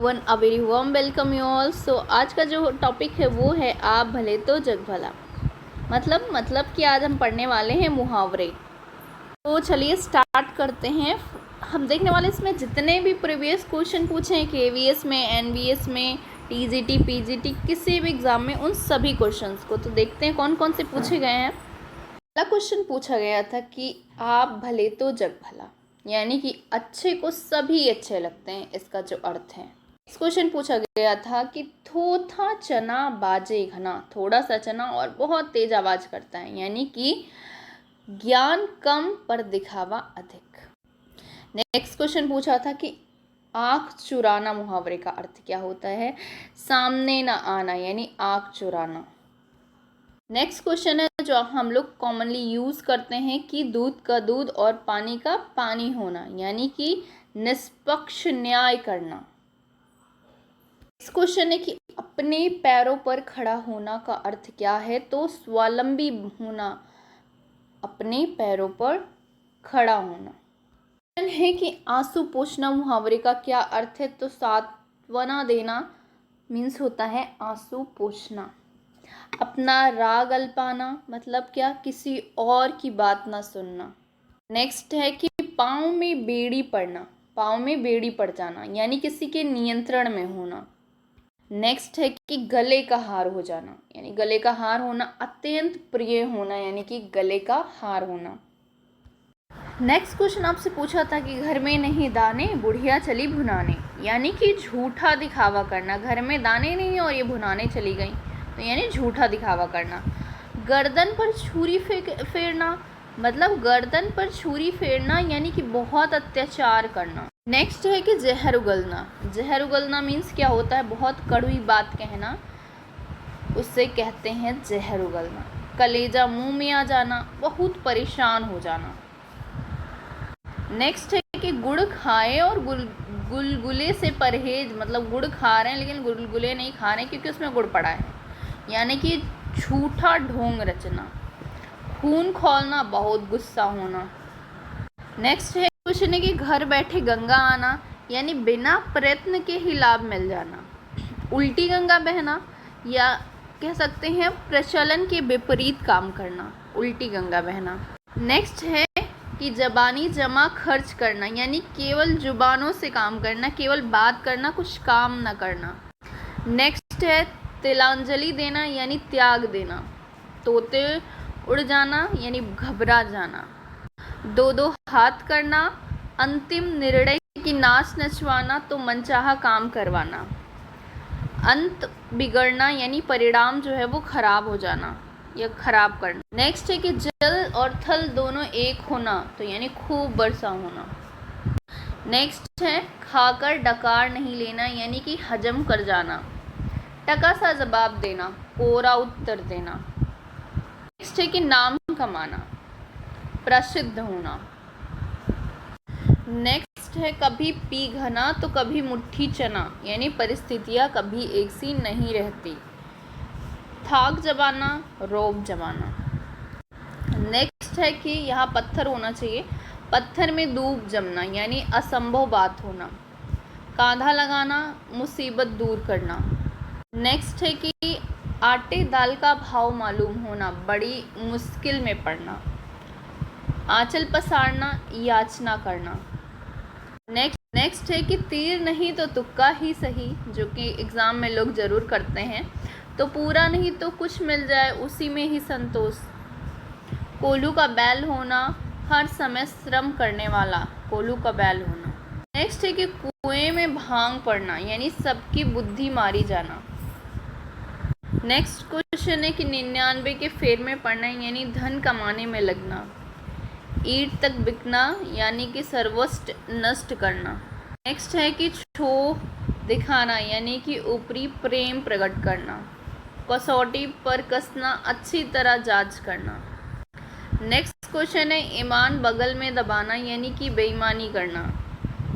One a very warm welcome you all. So आज का जो टॉपिक है वो है आप भले तो जग भला। मतलब कि आज हम पढ़ने वाले हैं मुहावरे। तो चलिए स्टार्ट करते हैं। हम देखने वाले इसमें जितने भी प्रीवियस क्वेश्चन पूछे हैं KVS में, NVS में, TGT PGT किसी भी एग्ज़ाम में, उन सभी क्वेश्चंस को तो देखते हैं कौन कौन से पूछे गए हैं। पहला क्वेश्चन पूछा गया था कि आप भले तो जग भला, यानी कि अच्छे को सभी अच्छे लगते हैं, इसका जो अर्थ है। नेक्स्ट क्वेश्चन पूछा गया था कि थोथा चना बाजे घना, थोड़ा सा चना और बहुत तेज आवाज करता है, यानी कि ज्ञान कम पर दिखावा अधिक। नेक्स्ट क्वेश्चन पूछा था कि आंख चुराना मुहावरे का अर्थ क्या होता है? सामने ना आना, यानी आंख चुराना। नेक्स्ट क्वेश्चन है जो हम लोग कॉमनली यूज करते हैं कि दूध का दूध और पानी का पानी होना, यानी कि निष्पक्ष न्याय करना। नेक्स्ट क्वेश्चन है कि अपने पैरों पर खड़ा होना का अर्थ क्या है? तो स्वावलंबी होना, अपने पैरों पर खड़ा होना। क्वेश्चन है कि आंसू पोंछना मुहावरे का क्या अर्थ है? तो सांत्वना देना मीन्स होता है आंसू पोंछना। अपना राग अल्पाना मतलब क्या? किसी और की बात ना सुनना। नेक्स्ट है कि पाँव में बेड़ी पड़ना, पाँव में बेड़ी पड़ जाना, यानी किसी के नियंत्रण में होना। नेक्स्ट है कि गले का हार हो जाना, यानी गले का हार होना, अत्यंत प्रिय होना, यानी कि गले का हार होना। नेक्स्ट क्वेश्चन आपसे पूछा था कि घर में नहीं दाने बुढ़िया चली भुनाने, यानी कि झूठा दिखावा करना। घर में दाने नहीं और ये भुनाने चली गई, तो यानी झूठा दिखावा करना। गर्दन पर छुरी फेरना मतलब गर्दन पर छुरी फेरना, यानी कि बहुत अत्याचार करना। नेक्स्ट है कि जहर उगलना। जहर उगलना मीन्स क्या होता है? बहुत कड़वी बात कहना, उससे कहते हैं जहर उगलना। कलेजा मुंह में आ जाना, बहुत परेशान हो जाना। नेक्स्ट है कि गुड़ खाए और गुलगुले से परहेज, मतलब गुड़ खा रहे हैं लेकिन गुलगुले नहीं खा रहे हैं क्योंकि उसमें गुड़ पड़ा है, यानी कि झूठा ढोंग रचना। खून खौलना, बहुत गुस्सा होना। नेक्स्ट है क्वेश्चन है कि घर बैठे गंगा आना, यानी बिना प्रयत्न के ही लाभ मिल जाना। उल्टी गंगा बहना, या कह सकते हैं प्रचलन के विपरीत काम करना, उल्टी गंगा बहना। नेक्स्ट है कि जबानी जमा खर्च करना, यानी केवल जुबानों से काम करना, केवल बात करना, कुछ काम न करना। नेक्स्ट है तिलांजलि देना, यानी त्याग देना। तोते उड़ जाना, यानी घबरा जाना। दो दो हाथ करना, अंतिम निर्णय की नाच नचवाना, तो मनचाहा काम करवाना। अंत बिगड़ना, यानी परिणाम जो है वो खराब हो जाना या खराब करना। नेक्स्ट है कि जल और थल दोनों एक होना, तो यानी खूब वर्षा होना। नेक्स्ट है खाकर डकार नहीं लेना, यानी कि हजम कर जाना। टका सा जवाब देना, कोरा उत्तर देना। नेक्स्ट है कि नाम कमाना, प्रसिद्ध होना। नेक्स्ट है कभी पी घना तो कभी मुट्ठी चना, यानी परिस्थितियां कभी एक सी नहीं रहती। थाक जमाना, रोब जमाना। नेक्स्ट है कि यहाँ पत्थर होना चाहिए, पत्थर में दूब जमना, यानी असंभव बात होना। कांधा लगाना, मुसीबत दूर करना। नेक्स्ट है कि आटे दाल का भाव मालूम होना, बड़ी मुश्किल में पड़ना। आंचल पसारना, याचना करना। नेक्स्ट है कि तीर नहीं तो तुक्का ही सही, जो कि एग्ज़ाम में लोग ज़रूर करते हैं। तो पूरा नहीं तो कुछ मिल जाए उसी में ही संतोष। कोल्हू का बैल होना, हर समय श्रम करने वाला, कोल्हू का बैल होना। नेक्स्ट है कि कुएं में भांग पड़ना, यानी सबकी बुद्धि मारी जाना। नेक्स्ट क्वेश्चन है कि 99 के फेर में पड़ना, यानी धन कमाने में लगना। ईंट तक बिकना, यानी कि सर्वस्व नष्ट करना। नेक्स्ट है कि छोह दिखाना, यानी कि ऊपरी प्रेम प्रकट करना। कसौटी पर कसना, अच्छी तरह जांच करना। नेक्स्ट क्वेश्चन है ईमान बगल में दबाना, यानी कि बेईमानी करना।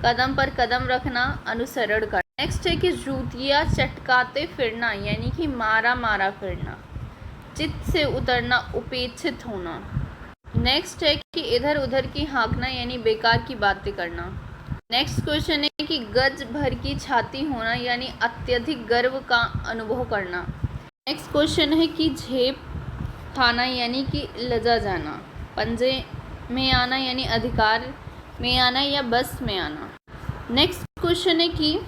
कदम पर कदम रखना, अनुसरण करना। नेक्स्ट है कि जूतियाँ चटकाते फिरना, यानी कि मारा मारा फिरना। चित्त से उतरना, उपेक्षित होना। नेक्स्ट है कि इधर उधर की हाँकना, यानी बेकार की बातें करना। नेक्स्ट क्वेश्चन है कि गज भर की छाती होना यानी अत्यधिक गर्व का अनुभव करना। नेक्स्ट क्वेश्चन है कि झेप खाना यानी कि लजा जाना। पंजे में आना यानी अधिकार में आना या बस में आना। नेक्स्ट क्वेश्चन है कि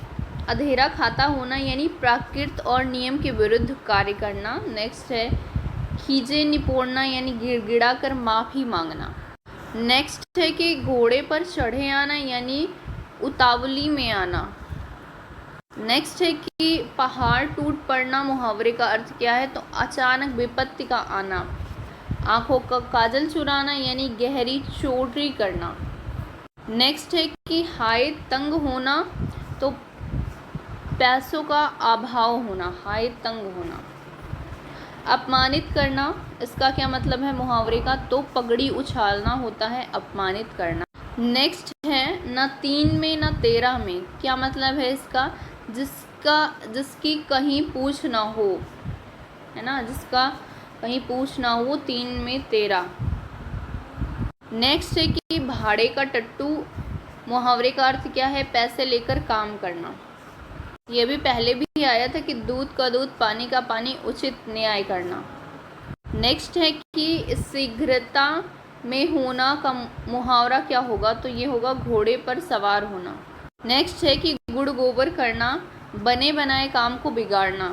अधेरा खाता होना यानी प्राकृत और नियम के विरुद्ध कार्य करना। नेक्स्ट है खीजे निपोड़ना यानी गिड़गिड़ा कर माफ़ी मांगना। नेक्स्ट है कि घोड़े पर चढ़े आना यानी उतावली में आना। नेक्स्ट है कि पहाड़ टूट पड़ना मुहावरे का अर्थ क्या है, तो अचानक विपत्ति का आना। आंखों का काजल चुराना यानी गहरी चोरी करना। नेक्स्ट है कि हाय तंग होना, तो पैसों का अभाव होना, हाय तंग होना। अपमानित करना, इसका क्या मतलब है मुहावरे का, तो पगड़ी उछालना होता है अपमानित करना। नेक्स्ट है न 3 में न 13 में, क्या मतलब है इसका, जिसकी कहीं पूछ ना हो, है ना, जिसका कहीं पूछ ना हो 3 में 13। नेक्स्ट है कि भाड़े का टट्टू, मुहावरे का अर्थ क्या है, पैसे लेकर काम करना। ये भी पहले भी आया था कि दूध का दूध पानी का पानी उचित न्याय करना। नेक्स्ट है कि शीघ्रता में होना का मुहावरा क्या होगा, तो ये होगा घोड़े पर सवार होना। नेक्स्ट है कि गुड़ गोबर करना, बने बनाए काम को बिगाड़ना।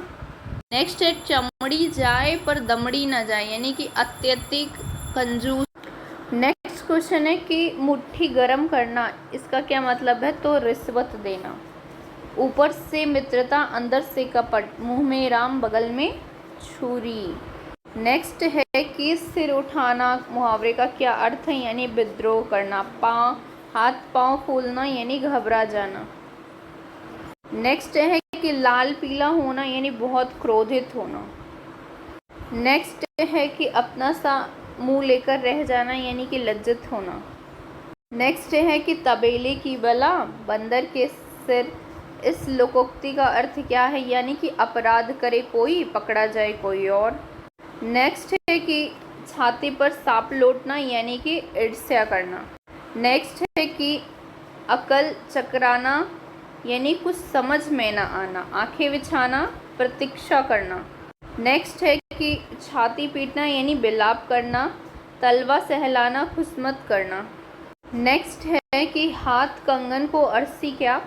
नेक्स्ट है चमड़ी जाए पर दमड़ी न जाए यानी कि अत्यधिक कंजूस। नेक्स्ट क्वेश्चन है कि मुट्ठी गरम करना, इसका क्या मतलब है, तो रिश्वत देना। ऊपर से मित्रता अंदर से कपट, मुंह में राम बगल में छुरी। नेक्स्ट है कि सिर उठाना, मुहावरे का क्या अर्थ है, यानी विद्रोह करना। हाथ पांव फूलना यानी घबरा जाना। नेक्स्ट है कि लाल पीला होना यानी बहुत क्रोधित होना। नेक्स्ट है कि अपना सा मुंह लेकर रह जाना यानी कि लज्जित होना। नेक्स्ट है कि तबेले की बला बंदर के सिर, इस लोकोक्ति का अर्थ क्या है, यानी कि अपराध करे कोई पकड़ा जाए कोई और। नेक्स्ट है कि छाती पर सांप लौटना यानी कि ईर्ष्या करना। नेक्स्ट है कि अकल चकराना यानी कुछ समझ में ना आना। आंखें बिछाना, प्रतीक्षा करना। नेक्स्ट है कि छाती पीटना यानी बिलाप करना। तलवा सहलाना, खुशमत करना। नेक्स्ट है कि हाथ कंगन को अरसी क्या,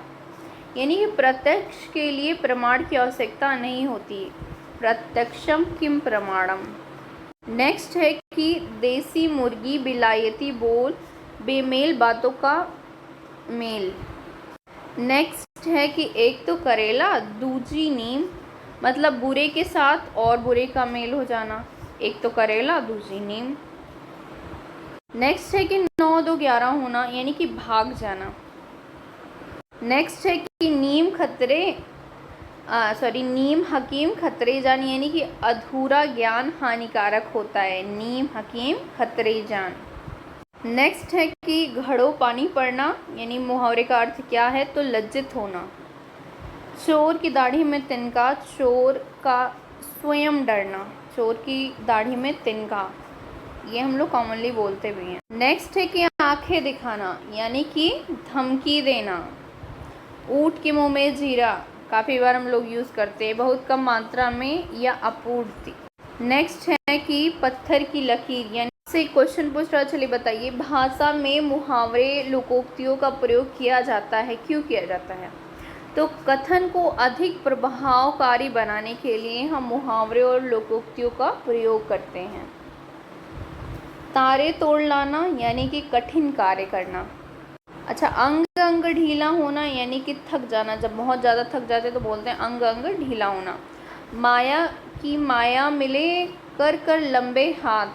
यानी कि प्रत्यक्ष के लिए प्रमाण की आवश्यकता नहीं होती। प्रत्यक्षम किम प्रमाणम। नेक्स्ट है कि देसी मुर्गी बिलायती बोल, बेमेल बातों का मेल। नेक्स्ट है कि एक तो करेला दूजी नीम, मतलब बुरे के साथ और बुरे का मेल हो जाना। एक तो करेला दूजी नीम। नेक्स्ट है कि 9 2 11 होना यानी कि भाग जाना। नेक्स्ट है कि नीम हकीम खतरे जान यानी कि अधूरा ज्ञान हानिकारक होता है। नीम हकीम खतरे जान। नेक्स्ट है कि घड़ों पानी पड़ना यानी मुहावरे का अर्थ क्या है, तो लज्जित होना। चोर की दाढ़ी में तिनका, चोर का स्वयं डरना। चोर की दाढ़ी में तिनका, ये हम लोग कॉमनली बोलते भी हैं। नेक्स्ट है कि आंखें दिखाना यानी कि धमकी देना। ऊँट के मुंह में जीरा, काफ़ी बार हम लोग यूज़ करते हैं, बहुत कम मात्रा में या अपूर्ति। नेक्स्ट है कि पत्थर की लकीर, यानी से क्वेश्चन पूछ रहा, चलिए बताइए भाषा में मुहावरे लोकोक्तियों का प्रयोग किया जाता है, क्यों किया जाता है, तो कथन को अधिक प्रभावकारी बनाने के लिए हम मुहावरे और लोकोक्तियों का प्रयोग करते हैं। तारे तोड़ लाना यानी कि कठिन कार्य करना। अच्छा, अंग अंग ढीला होना यानी कि थक जाना, जब बहुत ज़्यादा थक जाते तो बोलते हैं अंग अंग ढीला होना। माया की माया मिले कर कर लंबे हाथ,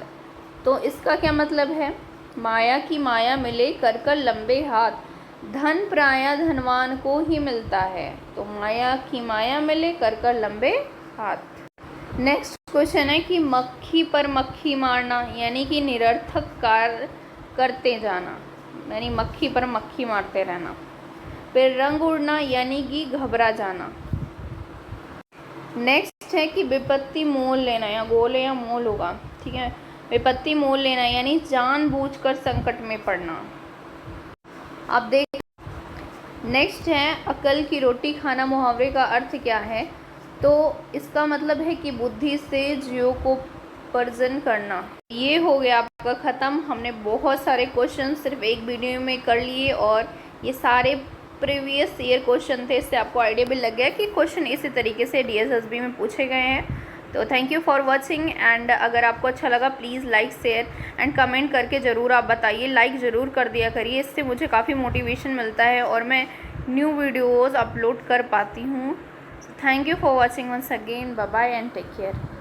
तो इसका क्या मतलब है, माया की माया मिले कर कर लंबे हाथ, धन प्रायः धनवान को ही मिलता है, तो माया की माया मिले कर कर लंबे हाथ। नेक्स्ट क्वेश्चन है कि मक्खी पर मक्खी मारना यानी कि निरर्थक कार्य करते जाना, यानी मक्खी पर मक्खी मारते रहना। फिर रंग उड़ना यानी कि घबरा जाना। नेक्स्ट है कि विपत्ति मोल लेना, या गोल या मोल होगा, ठीक है। विपत्ति मोल लेना यानी जानबूझकर संकट में पड़ना। अब देख नेक्स्ट है अकल की रोटी खाना, मुहावरे का अर्थ क्या है? तो इसका मतलब है कि बुद्धि से जियो को पर्जन करना। ये हो गया आपका ख़त्म। हमने बहुत सारे क्वेश्चन सिर्फ एक वीडियो में कर लिए और ये सारे प्रीवियस ईयर क्वेश्चन थे। इससे आपको आइडिया भी लग गया कि क्वेश्चन इसी तरीके से DSSB में पूछे गए हैं। तो thank you for watching and अगर आपको अच्छा लगा please like share and comment करके ज़रूर आप बताइए। लाइक ज़रूर कर दिया करिए, इससे मुझे काफ़ी मोटिवेशन मिलता है और मैं न्यू वीडियोज़ अपलोड कर पाती हूँ। Thank you for watching once again. Bye bye and take care.